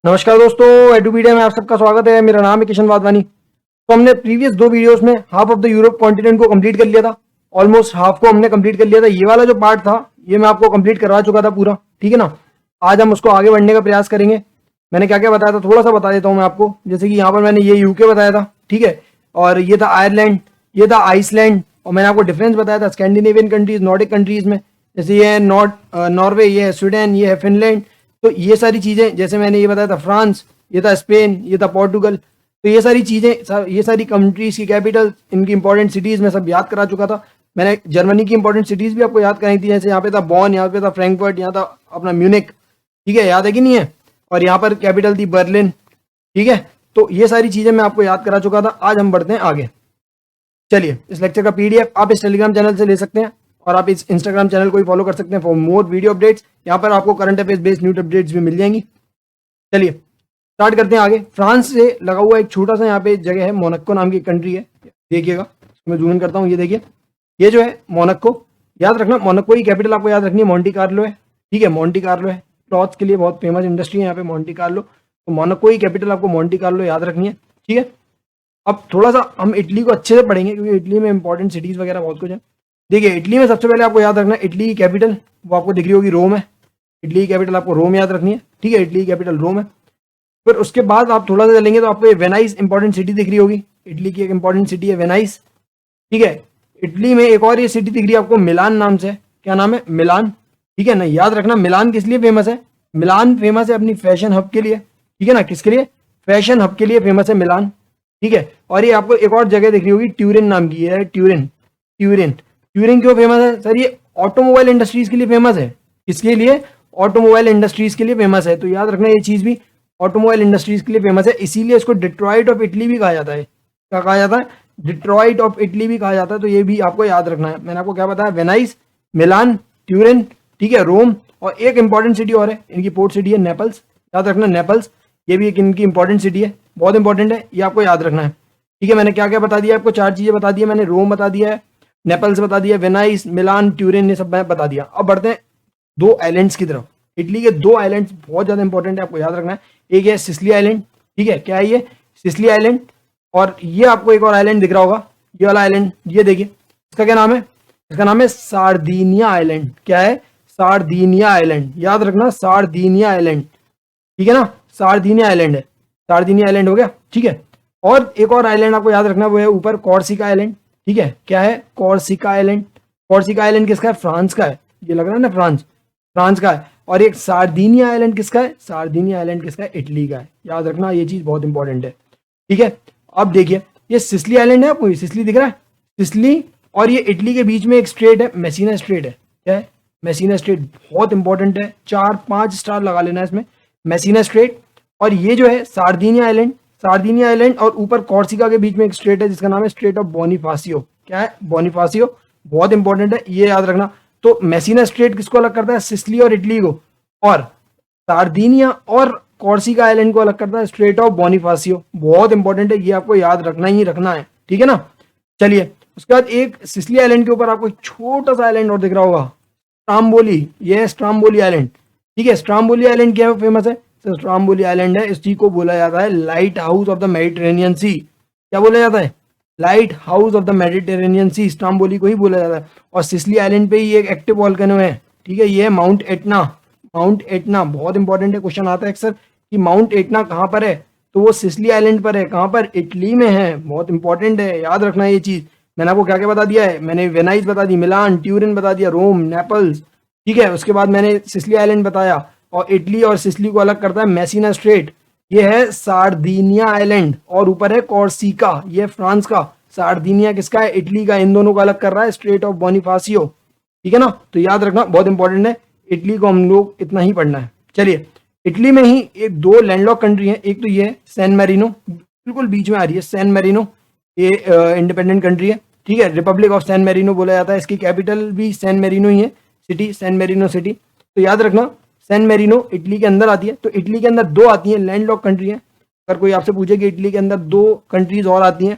नमस्कार दोस्तों, एडुपीडिया में आप सबका स्वागत है। मेरा नाम है किशन वाधवानी। तो हमने प्रीवियस 2 वीडियोस में half of the Europe continent को कंप्लीट कर लिया था। ऑलमोस्ट हाफ को हमने कंप्लीट कर लिया था। ये वाला जो पार्ट था ये मैं आपको कंप्लीट करवा चुका था पूरा, ठीक है ना। आज हम उसको आगे बढ़ने का प्रयास करेंगे। मैंने क्या क्या बताया था थोड़ा सा बता देता हूँ मैं आपको। जैसे कि यहाँ पर मैंने ये यूके बताया था, ठीक है, और ये था आयरलैंड, ये था आइसलैंड, और मैंने आपको डिफरेंस बताया था स्कैंडिनेवियन कंट्रीज, नॉर्डिक कंट्रीज में। जैसे ये है नॉर्वे, ये है स्वीडन, ये है फिनलैंड। तो ये सारी चीज़ें, जैसे मैंने ये बताया था फ्रांस, ये था स्पेन, ये था पोर्टुगल। तो ये सारी चीज़ें, ये सारी कंट्रीज की कैपिटल, इनकी इंपॉर्टेंट सिटीज़ मैं सब याद करा चुका था। मैंने जर्मनी की इंपॉर्टेंट सिटीज़ भी आपको याद कराई थी। जैसे यहाँ पे था बॉन, यहाँ पे था फ्रैंकफर्ट, यहाँ था अपना म्यूनिक, ठीक है, याद है कि नहीं है। और यहाँ पर कैपिटल थी बर्लिन, ठीक है। तो ये सारी चीज़ें मैं आपको याद करा चुका था। आज हम बढ़ते हैं आगे। चलिए, इस लेक्चर का पीडीएफ आप इस टेलीग्राम चैनल से ले सकते हैं, और आप इस इंस्टाग्राम चैनल को भी फॉलो कर सकते हैं फॉर मोर वीडियो अपडेट्स। यहाँ पर आपको current affairs based news updates भी मिल जाएंगी। चलिए स्टार्ट करते हैं आगे। फ्रांस से लगा हुआ एक छोटा सा यहाँ पे जगह है, मोनाको नाम की कंट्री है। देखिएगा, मैं जूम इन करता हूँ। ये देखिए, ये जो है मोनाको, याद रखना मोनाको की कैपिटल आपको याद रखनी है मोंटी कार्लो है, ठीक है। मोंटी कार्लो है, क्लॉथ के लिए बहुत फेमस इंडस्ट्री है यहाँ पे मोंटी कार्लो। तो मोनाको की कैपिटल आपको मोंटी कार्लो याद रखनी है, ठीक है। अब थोड़ा सा हम इटली को अच्छे से पढ़ेंगे, क्योंकि इटली में इंपॉर्टेंट सिटीज वगैरह बहुत कुछ है। देखिए, इटली में सबसे पहले आपको याद रखना है इटली की कैपिटल, वो आपको दिख रही होगी, रोम है। इटली की कैपिटल आपको रोम याद रखनी है, ठीक है। इटली की कैपिटल रोम है। फिर उसके बाद आप थोड़ा सा चलेंगे तो आपको ये वेनाइस इंपॉर्टेंट सिटी दिख रही होगी। इटली की एक इंपॉर्टेंट सिटी है वेनाइस, ठीक है। इटली में एक और ये सिटी दिख रही है आपको, मिलान नाम से। क्या नाम है? मिलान, ठीक है ना। याद रखना, मिलान किस लिए फेमस है? मिलान फेमस है अपनी फैशन हब के लिए, ठीक है ना। किसके लिए? फैशन हब के लिए फेमस है मिलान, ठीक है। और ये आपको एक और जगह दिख रही होगी, ट्यूरिन नाम की है, ट्यूरिन। ट्यूरिन ट्यूरिन क्यों फेमस है सर? ये ऑटोमोबाइल इंडस्ट्रीज के लिए फेमस है। किसके लिए? ऑटोमोबाइल इंडस्ट्रीज के लिए फेमस है। तो याद रखना ये चीज भी, ऑटोमोबाइल इंडस्ट्रीज के लिए फेमस है, इसीलिए इसको डिट्रॉइट ऑफ इटली भी कहा जाता है। क्या कहा जाता है? डिट्रॉइट ऑफ इटली भी कहा जाता है। तो ये भी आपको याद रखना है। मैंने आपको क्या बताया? वेनाइस, मिलान, ट्यूरिन, ठीक है, रोम, और एक इंपॉर्टेंट सिटी और है इनकी, पोर्ट सिटी है नेपल्स। याद रखना नेपल्स, ये भी एक इनकी इंपॉर्टेंट सिटी है, बहुत इंपॉर्टेंट है, ये आपको याद रखना है, ठीक है। मैंने क्या क्या बता दिया आपको? 4 चीजें बता दी मैंने। रोम बता दिया है, नेपल्स बता दिया, वेनाइस, मिलान, ट्यूरिन, ये सब मैं बता दिया। अब बढ़ते हैं 2 आइलैंड्स की तरफ। इटली के 2 आइलैंड्स बहुत ज्यादा इंपॉर्टेंट है, आपको याद रखना है। एक है सिसिली आइलैंड, ठीक है। क्या है ये? Sicily island. और ये आपको एक और आइलैंड दिख रहा होगा, ये वाला आइलैंड, ये देखिए, इसका क्या नाम है? इसका नाम है सार्दिनिया आइलैंड। क्या है? Sardinia island. याद रखना, सार्दिनिया आइलैंड, ठीक है ना। सार्दिनिया आइलैंड है, सार्दिनिया आइलैंड हो गया, ठीक है। और एक और आइलैंड आपको याद रखना, वो है ऊपर कॉर्सिका आइलैंड, ठीक है। क्या है? Corsica island. कॉर्सिका आइलैंड किसका है? फ्रांस का है। ये लग रहा है ना, फ्रांस, फ्रांस का है। और एक सार्दिनिया आइलैंड किसका है? सार्दिनिया आइलैंड किसका है? इटली का है। याद रखना, ये चीज बहुत इंपॉर्टेंट है, ठीक है। अब देखिए, ये सिसिली आइलैंड है, आपको ये सिसिली दिख रहा है, सिसिली। और ये इटली के बीच में एक स्ट्रेट है, मेसिना स्ट्रेट है। क्या है? मेसिना स्ट्रेट, बहुत इंपॉर्टेंट है, 4-5 स्टार लगा लेना है इसमें, मेसिना स्ट्रेट। और ये जो है सार्दिनिया आइलैंड, सार्दिनिया आइलैंड, और ऊपर कॉर्सिका के बीच में एक स्ट्रेट है जिसका नाम है स्ट्रेट ऑफ बोनिफासियो। क्या है? बोनिफासियो, बहुत इंपॉर्टेंट है, ये याद रखना। तो मेसिना स्ट्रेट किसको अलग करता है? सिसिली और इटली को। और सार्दिनिया और कॉर्सिका आइलैंड को अलग करता है स्ट्रेट ऑफ बोनिफासियो। बहुत इंपॉर्टेंट है, ये आपको याद रखना ही रखना है, ठीक है ना। चलिए, उसके बाद एक सिसिली आइलैंड के ऊपर आपको एक छोटा सा आइलैंड और दिख रहा होगा, स्ट्राम्बोली। ये है स्ट्राम्बोली आइलैंड, ठीक है। स्ट्राम्बोली आइलैंड क्या फेमस है? स्ट्राम्बोली आइलैंड है, इस चीज को बोला जाता है lighthouse of the Mediterranean sea. क्या बोला जाता है? Lighthouse of the Mediterranean sea, Stromboli को ही बोला जाता है। और सिसिली आइलैंड पे ही एक एक्टिव वॉल्केनो है, ठीक है। ये है माउंट एटना। माउंट एटना बहुत इंपॉर्टेंट है, क्वेश्चन आता है अक्सर कि माउंट एटना कहाँ पर है, तो वो सिसिली आइलैंड पर है। कहाँ पर? इटली में है, बहुत इंपॉर्टेंट है, याद रखना ये चीज। मैंने आपको क्या क्या बता दिया है? मैंने वेनाइस बता दी, मिलान, ट्यूरिन बता दिया, रोम, नेपल्स, ठीक है। उसके बाद मैंने सिसिली आइलैंड बताया, और इटली और सिसिली को अलग करता है मेसिना स्ट्रेट। ये है सार्दिनिया आइलैंड, और ऊपर है कॉर्सिका, ये फ्रांस का। सार्दिनिया किसका है? इटली का। इन दोनों को अलग कर रहा है स्ट्रेट ऑफ बोनिफासियो, ठीक है ना। तो याद रखना, बहुत इंपॉर्टेंट है, इटली को हम लोग इतना ही पढ़ना है। चलिए, इटली में ही एक 2 लैंडलॉक कंट्री है, एक तो ये है सैन मैरिनो, बिल्कुल बीच में आ रही है सैन मैरिनो, ये इंडिपेंडेंट कंट्री है, ठीक है। रिपब्लिक ऑफ सैन मैरिनो बोला जाता है, इसकी कैपिटल भी सैन मैरिनो ही है, सिटी सैन मैरिनो सिटी। तो याद रखना, सैन मैरिनो इटली के अंदर आती है। तो इटली के अंदर 2 आती हैं लैंडलॉक कंट्री है। अगर कोई आपसे पूछे कि इटली के अंदर 2 कंट्रीज और आती हैं,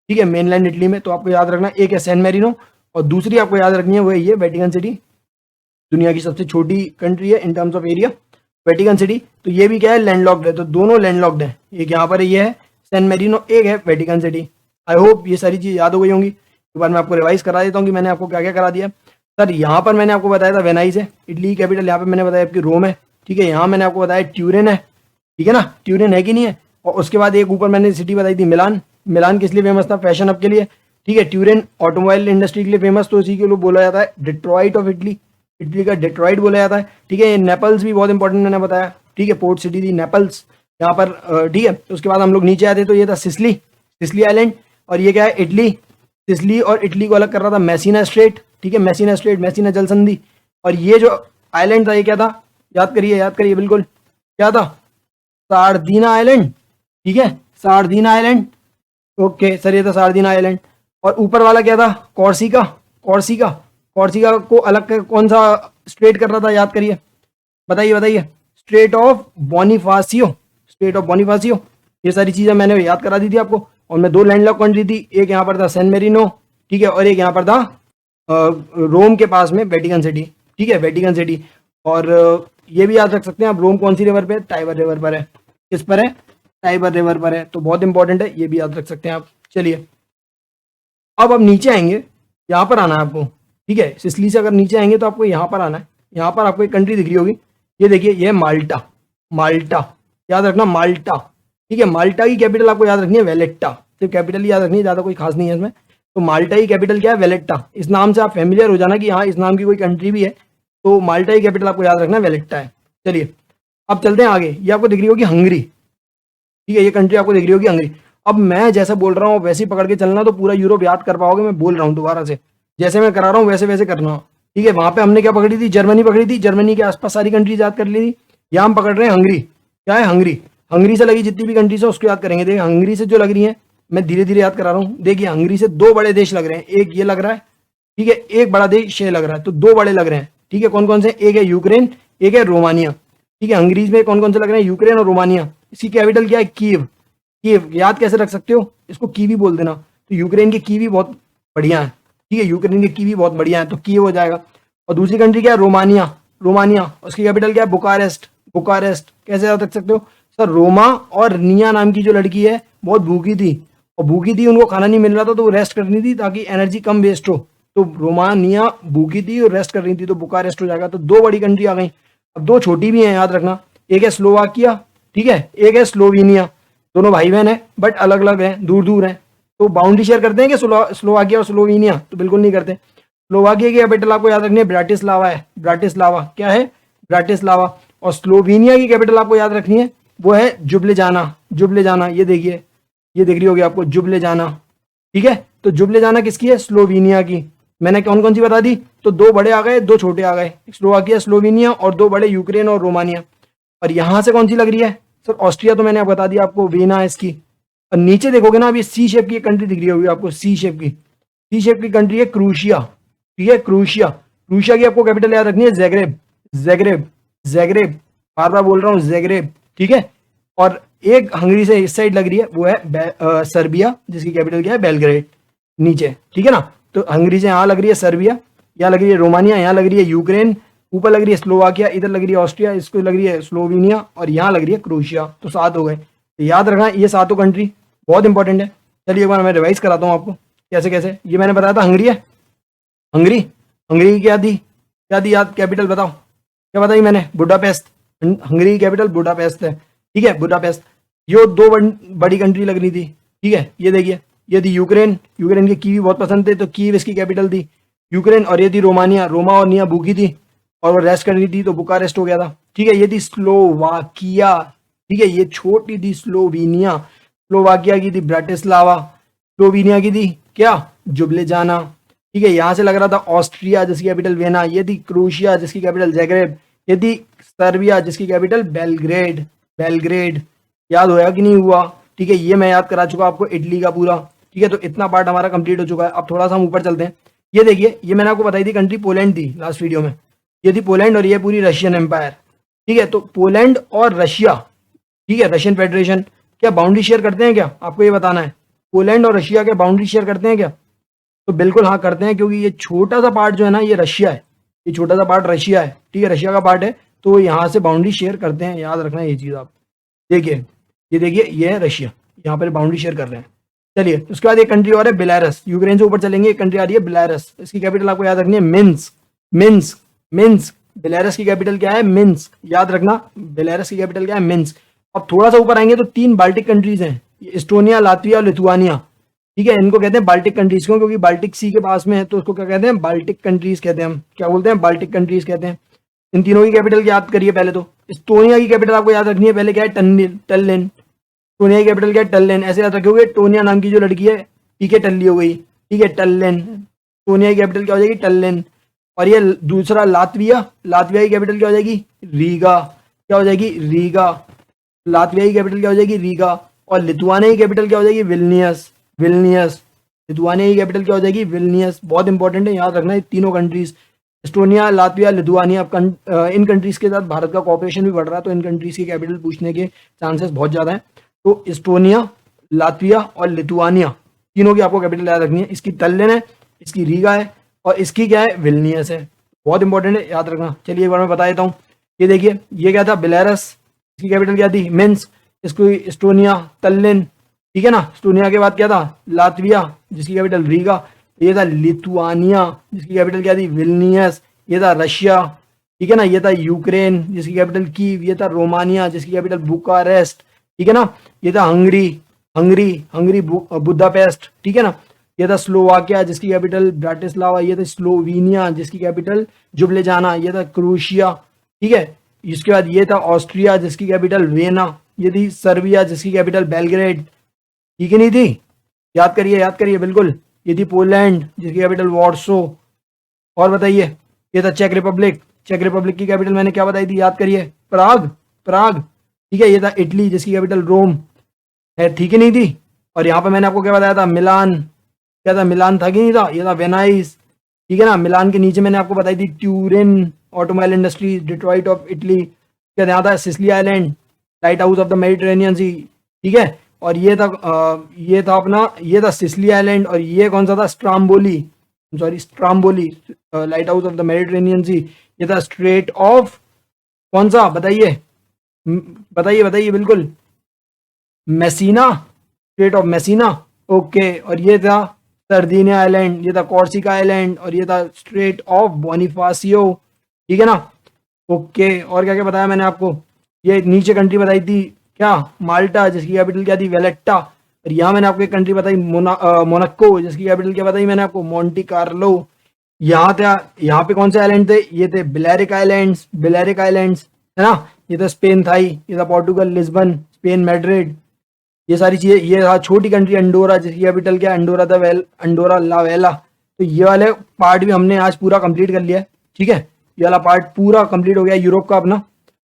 ठीक है, मेनलैंड इटली में, तो आपको याद रखना, एक है सैन मैरिनो, और दूसरी आपको याद रखनी है वो है ये वेटिकन सिटी। दुनिया की सबसे छोटी कंट्री है in terms of area. Vatican city, तो ये भी क्या है, लैंडलॉक्ड है, तो दोनों लैंडलॉक्ड है। एक यहाँ पर ये है सैन मेरिनो, एक है वेटिकन सिटी। आई होप ये सारी चीज़ याद हो गई होंगी। एक बार मैं आपको रिवाइज करा देता हूँ कि मैंने आपको क्या क्या करा दिया। सर यहाँ पर मैंने आपको बताया था वेनाइस है, इटली की कैपिटल। यहाँ पर मैंने बताया आपकी रोम है, ठीक है। यहाँ मैंने आपको बताया ट्यूरिन है, ठीक है ना, ट्यूरिन है कि नहीं है। और उसके बाद एक ऊपर मैंने सिटी बताई थी मिलान। मिलान किस लिए फेमस था, फैशन हब के लिए, ठीक है। ट्यूरिन ऑटोमोबाइल इंडस्ट्री के लिए फेमस, तो इसी के लिए बोला जाता है डिट्रॉइट ऑफ इटली, इटली का डिट्रॉइट बोला जाता है, ठीक है। नेपल्स भी बहुत इंपॉर्टेंट मैंने बताया, ठीक है, पोर्ट सिटी थी नेपल्स यहाँ पर, ठीक है। तो उसके बाद हम लोग नीचे आते तो ये था सिसली, सिसली आइलैंड। और ये क्या है, इटली। सिसली और इटली को अलग कर रहा था मैसीना स्ट्रेट, ठीक है, मैसीना स्ट्रेट, मैसीना जल संधि। और ये जो आइलैंड था ये क्या था, याद करिए बिल्कुल, क्या था, सार्दिना आइलैंड, ठीक है, सार्दिना आइलैंड। ओके सर, ये था सार्दिना आइलैंड। और ऊपर वाला क्या था, कॉर्सिका, कॉर्सिका, कॉर्सिका को अलग कर कौन सा स्ट्रेट कर रहा था, याद करिए, बताइए। Strait of Bonifacio, strait of Bonifacio. ये सारी चीजें मैंने याद करा दी थी आपको। और मैं 2 लैंडलॉक कंट्री थी, एक यहाँ पर था सैन मेरिनो, ठीक है, और एक यहाँ पर था रोम के पास में वेटिकन सिटी, ठीक है, वेटिकन सिटी। और ये भी याद रख सकते हैं आप, रोम कौन सी रिवर पे, टाइबर रिवर पर है। किस पर है, टाइबर रिवर पर है, तो बहुत इंपॉर्टेंट है, ये भी याद रख सकते हैं आप। चलिए अब नीचे आएंगे, यहाँ पर आना है आपको, ठीक है। सिसली से अगर नीचे आएंगे तो आपको यहाँ पर आना है। यहाँ पर आपको एक कंट्री दिख रही होगी, ये देखिए, ये माल्टा, माल्टा, याद रखना माल्टा, ठीक है। माल्टा की कैपिटल आपको याद रखनी है वेलेट्टा, सिर्फ कैपिटल ही याद रखनी है, ज़्यादा कोई खास नहीं है इसमें। तो माल्टा की कैपिटल क्या है, वेलेट्टा। इस नाम से आप फेमिलियर हो जाना कि हाँ इस नाम की कोई कंट्री भी है, तो माल्टा की कैपिटल आपको याद रखना है वेलेट्टा है। चलिए अब चलते हैं आगे, ये आपको दिख रही होगी हंगरी, ठीक है, ये कंट्री आपको दिख रही होगी हंगरी। अब मैं जैसा बोल रहा हूँ वैसे ही पकड़ के चलना, तो पूरा यूरोप याद कर पाओगे। मैं बोल रहा हूँ दोबारा से, जैसे मैं करा रहा हूँ वैसे वैसे करना, ठीक है। वहां पे हमने क्या पकड़ी थी, जर्मनी पकड़ी थी, जर्मनी के आसपास सारी कंट्रीज याद कर ली थी। यहाँ हम पकड़ रहे हैं हंगरी, क्या है, हंगरी। हंगरी से लगी जितनी भी कंट्रीज है उसको याद करेंगे। देखिए हंगरी से जो लग रही है, मैं धीरे धीरे याद करा रहा हूँ। देखिए हंगरी से 2 बड़े देश लग रहे हैं, एक ये लग रहा है, ठीक है, एक बड़ा देश ये लग रहा है, तो 2 बड़े लग रहे हैं, ठीक है। कौन कौन से, एक है यूक्रेन, एक है रोमानिया, ठीक है। हंगरी में कौन कौन से लग रहे हैं, यूक्रेन और रोमानिया। इसकी कैपिटल क्या है, कीव। कीव याद कैसे रख सकते हो, इसको कीवी बोल देना। तो यूक्रेन की कीवी बहुत बढ़िया है, ठीक है, यूक्रेन की कीवी बहुत बढ़िया है, तो कीव हो जाएगा। और दूसरी कंट्री क्या है, रोमानिया, रोमानिया, उसकी कैपिटल क्या है, बुकारेस्ट, बुकारेस्ट। कैसे याद रख सकते हो सर, रोमा और निया नाम की जो लड़की है बहुत भूखी थी, और भूखी थी, उनको खाना नहीं मिल रहा था, तो वो रेस्ट करनी थी ताकि एनर्जी कम वेस्ट हो। तो रोमानिया भूखी थी और रेस्ट कर रही थी, तो बुकारेस्ट हो जाएगा। तो 2 बड़ी कंट्री आ गई। अब 2 छोटी भी हैं, याद रखना, एक है स्लोवाकिया, ठीक है, एक है स्लोवेनिया। दोनों भाई बहन है बट अलग अलग हैं, दूर दूर हैं। तो बाउंड्री शेयर करते हैं कि स्लोवाकिया और स्लोवेनिया, तो बिल्कुल नहीं करते। स्लोवाकिया की कैपिटल आपको याद रखनी है ब्राटिस्लावा है, ब्राटिस्लावा, क्या है, ब्राटिस्लावा। और स्लोवेनिया की कैपिटल आपको याद रखनी है, वो है जुब्लेजाना, जुब्लेजाना। ये देखिए, ये दिख रही होगी आपको, जुब्लेजाना, ठीक है। तो जुब्लेजाना किसकी है, स्लोवेनिया की। मैंने कौन कौन सी बता दी, तो 2 बड़े आ गए, 2 छोटे आ गए, स्लोवाकिया, स्लोवेनिया, और 2 बड़े यूक्रेन और रोमानिया। और यहां से कौन सी लग रही है सर, ऑस्ट्रिया, तो मैंने आप बता दिया आपको, वीना है इसकी। और नीचे देखोगे ना, अभी सी शेप की कंट्री दिख रही होगी आपको, सी शेप की, सी शेप की कंट्री है क्रोएशिया, ठीक है, क्रोएशिया। क्रोएशिया की आपको कैपिटल याद रखनी है ज़ैग्रेब, ज़ैग्रेब, ज़ैग्रेब, बार बार बोल रहा हूँ ज़ैग्रेब, ठीक है। और एक हंगरी से इस साइड लग रही है, वो है सर्बिया, जिसकी कैपिटल क्या है, बेलग्रेड, नीचे, ठीक है ना। तो हंगरी से यहाँ लग रही है सर्बिया, यहाँ लग रही है रोमानिया, यहाँ लग रही है यूक्रेन, ऊपर लग रही है स्लोवाकिया, इधर लग रही है ऑस्ट्रिया, इसको लग रही है स्लोवेनिया, और यहाँ लग रही है क्रोएशिया। तो 7 हो गए। तो याद रखना ये 7 कंट्री बहुत इंपॉर्टेंट है। चलिए एक बार मैं रिवाइज कराता हूँ आपको कैसे कैसे। ये मैंने बताया था हंगरी है, हंगरी, हंगरी की क्या दी, क्या दी याद, कैपिटल बताओ, क्या बताई मैंने, बुडापेस्ट। हंगरी की कैपिटल बुडापेस्ट है, ठीक है, बुडापेस्ट। ये 2 बड़ी कंट्री लग रही थी, ठीक है। ये देखिए, ये थी यूक्रेन, यूक्रेन के कीवी बहुत पसंद थे, तो कीव इसकी कैपिटल थी, यूक्रेन। और ये थी रोमानिया, रोमा और निया भूखी थी और वो रेस्ट कर रही थी, तो बुकारेस्ट हो गया था, ठीक है। ये थी स्लोवाकिया, ठीक है, ये छोटी थी स्लोवेनिया, स्लोवाकिया की थी ब्राटिस्लावा, स्लोवेनिया की थी क्या, जुब्लेजाना, ठीक है। यहाँ से लग रहा था ऑस्ट्रिया, जिसकी कैपिटल वेना। ये थी क्रोएशिया, जिसकी कैपिटल ज़ैग्रेब। ये थी सर्बिया, जिसकी कैपिटल बेलग्रेड, बेलग्रेड। याद होया कि नहीं हुआ, ठीक है। ये मैं याद करा चुका आपको इटली का पूरा, ठीक है। तो इतना पार्ट हमारा कंप्लीट हो चुका है। अब थोड़ा सा हम ऊपर चलते हैं। ये देखिए, ये मैंने आपको बताई थी कंट्री पोलैंड थी लास्ट वीडियो में, ये थी पोलैंड, और ये पूरी रशियन एम्पायर, ठीक है। तो पोलैंड और रशिया, ठीक है, रशियन फेडरेशन, क्या बाउंड्री शेयर करते हैं क्या, आपको ये बताना है। पोलैंड और रशिया के बाउंड्री शेयर करते हैं क्या, तो बिल्कुल हाँ करते हैं, क्योंकि ये छोटा सा पार्ट जो है ना, ये रशिया है, ये छोटा सा पार्ट रशिया है, ठीक है, रशिया का पार्ट है। तो यहाँ से बाउंड्री शेयर करते हैं, याद रखना ये चीज़ आप। देखिए ये देखिए ये है रशिया, यहाँ पर बाउंड्री शेयर कर रहे हैं। चलिए उसके बाद एक कंट्री और है बेलारस, यूक्रेन से ऊपर चलेंगे, एक कंट्री आ रही है बेलारस, इसकी कैपिटल आपको याद रखनी है मिन्स्क। मिन्स्क मिन्स्क बेलारस की कैपिटल क्या है? मिन्स्क, याद रखना बेलारस की कैपिटल क्या है? मिन्स्क। अब थोड़ा सा ऊपर आएंगे तो 3 बाल्टिक कंट्रीज हैं, एस्टोनिया, लातविया और लिथुआनिया। ठीक है, इनको कहते हैं बाल्टिक कंट्रीज, क्यों? क्योंकि बाल्टिक सी के पास में है, तो उसको क्या कहते हैं? बाल्टिक कंट्रीज कहते हैं। हम क्या बोलते हैं? बाल्टिक कंट्रीज कहते हैं। इन तीनों की कैपिटल याद करिए पहले तो। एस्टोनिया की कैपिटल आपको याद रखनी है पहले, क्या है? टल्लिन। एस्टोनिया की कैपिटल क्या है? टल्लिन। ऐसे याद रखोगे, टोनिया नाम की जो लड़की है, ठीक है, टल्ली हो गई, ठीक है, टल्लिन। एस्टोनिया की कैपिटल क्या हो जाएगी? टल्लिन। और ये दूसरा लातविया, लातविया की कैपिटल क्या हो जाएगी? रीगा। क्या हो जाएगी? रीगा। लातविया की कैपिटल क्या हो जाएगी? रीगा। और लिथुआनिया की कैपिटल क्या हो जाएगी? विल्नियस। विल्नियस। लिथुआनिया की कैपिटल क्या हो जाएगी? विल्नियस। बहुत इंपॉर्टेंट है, याद रखना है तीनों कंट्रीज, एस्टोनिया, लातविया, लिथुआनिया। इन कंट्रीज के साथ भारत का कॉपरेशन भी बढ़ रहा है, तो इन कंट्रीज की कैपिटल पूछने के चांसेस बहुत ज़्यादा हैं। तो एस्टोनिया, लातविया और लिथुआनिया, तीनों की आपको कैपिटल याद रखनी है। इसकी तल्लिन है, इसकी रीगा है, और इसकी क्या है? विल्नियस है। बहुत इंपॉर्टेंट है, याद रखना। चलिए एक बार मैं बता देता हूँ। ये देखिए, ये क्या था? बेलारस, इसकी कैपिटल क्या थी? मिन्स्क। इसको एस्टोनिया, तल्लिन, ठीक है ना। एस्टोनिया के बाद क्या था? लातविया, जिसकी कैपिटल रीगा। ये था लिथुआनिया, जिसकी कैपिटल क्या थी? विल्नियस। ये था रशिया, ठीक है ना। ये था यूक्रेन, जिसकी कैपिटल कीव। ये था रोमानिया, जिसकी कैपिटल बुकारेस्ट, ठीक है ना। ये था हंगरी, हंगरी बुदापेस्ट, ठीक है ना। ये था स्लोवाकिया, जिसकी कैपिटल ब्राटिस्लावा। ये था स्लोवेनिया, जिसकी कैपिटल जुबलेजाना। ये था क्रोएशिया, ठीक है। इसके बाद ये था ऑस्ट्रिया, जिसकी कैपिटल वेना। ये थी सर्बिया, जिसकी कैपिटल बेलग्रेड, ठीक है नहीं थी? याद करिए, याद करिए बिल्कुल। ये थी पोलैंड, जिसकी कैपिटल वॉर्सो। और बताइए, ये था चेक रिपब्लिक, चेक रिपब्लिक की कैपिटल मैंने क्या बताई थी? याद करिए, प्राग, प्राग, ठीक है। ये था इटली, जिसकी कैपिटल रोम है, ठीक है नहीं थी? और यहाँ पे मैंने आपको क्या बताया था? मिलान। क्या था? मिलान था कि नहीं था? ये था वेनाइस, ठीक है ना। मिलान के नीचे मैंने आपको बताई थी Turin automobile industry, Detroit of Italy. क्या यहाँ था? Sicily island, lighthouse of the Mediterranean sea, ठीक है। और ये था अपना, ये था सिसिली आइलैंड। और ये कौन सा था? Stromboli, sorry Stromboli, lighthouse of the Mediterranean sea. ये था स्ट्रेट ऑफ, कौन सा? बताइए, बताइए, बताइए बिल्कुल। Messina, straight of Messina, okay. और ये था सर्दिनिया आइलैंड, ये था कॉर्सिका आइलैंड, और ये था स्ट्रेट ऑफ बोनिफासियो, ठीक है ना। ओके, और क्या क्या बताया मैंने आपको? ये नीचे कंट्री बताई थी क्या? माल्टा, जिसकी कैपिटल क्या थी? वेलेट्टा। और यहाँ मैंने आपको एक कंट्री बताई मोनाको, जिसकी कैपिटल क्या बताई मैंने आपको? Monte Carlo. यहाँ था, यहाँ पे कौन से आइलैंड थे? ये थे बिलेरिक आइलैंड्स, बिलेरिक आइलैंड्स, है ना। ये था स्पेन थाई, ये था पोर्टुगल लिस्बन, स्पेन मैड्रिड, ये सारी चीजें। ये था छोटी कंट्री अंडोरा, जिसकी कैपिटल क्या? अंडोरा द वेल, अंडोरा ला वेला। तो ये वाले पार्ट भी हमने आज पूरा कंप्लीट कर लिया है, ठीक है। ये वाला पार्ट पूरा कंप्लीट हो गया यूरोप का अपना।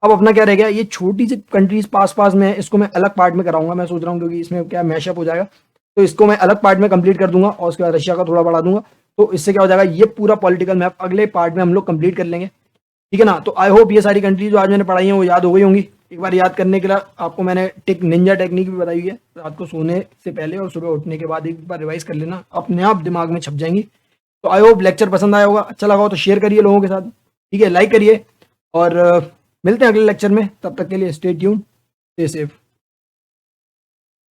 अब अपना क्या रह गया? ये छोटी सी कंट्रीज पास पास में है, इसको मैं अलग पार्ट में कराऊंगा, मैं सोच रहा हूँ, क्योंकि इसमें क्या मैशअप हो जाएगा। तो इसको मैं अलग पार्ट में कंप्लीट कर दूंगा, और उसके बाद रशिया का थोड़ा बढ़ा दूंगा। तो इससे क्या हो जाएगा? ये पूरा पॉलिटिकल मैप अगले पार्ट में हम लोग कंप्लीट कर लेंगे, ठीक है ना। तो आई होप ये सारी कंट्रीज जो आज मैंने पढ़ाई है वो याद हो गई होंगी। एक बार याद करने के लिए आपको मैंने निंजा टेक्निक भी बताई है, रात को सोने से पहले और सुबह उठने के बाद एक बार रिवाइज कर लेना, अपने आप दिमाग में छप जाएंगी। तो आई होप लेक्चर पसंद आया होगा, अच्छा लगा हो तो शेयर करिए लोगों के साथ, ठीक है, लाइक करिए। और मिलते हैं अगले लेक्चर में, तब तक के लिए स्टे ट्यून, स्टे सेफ।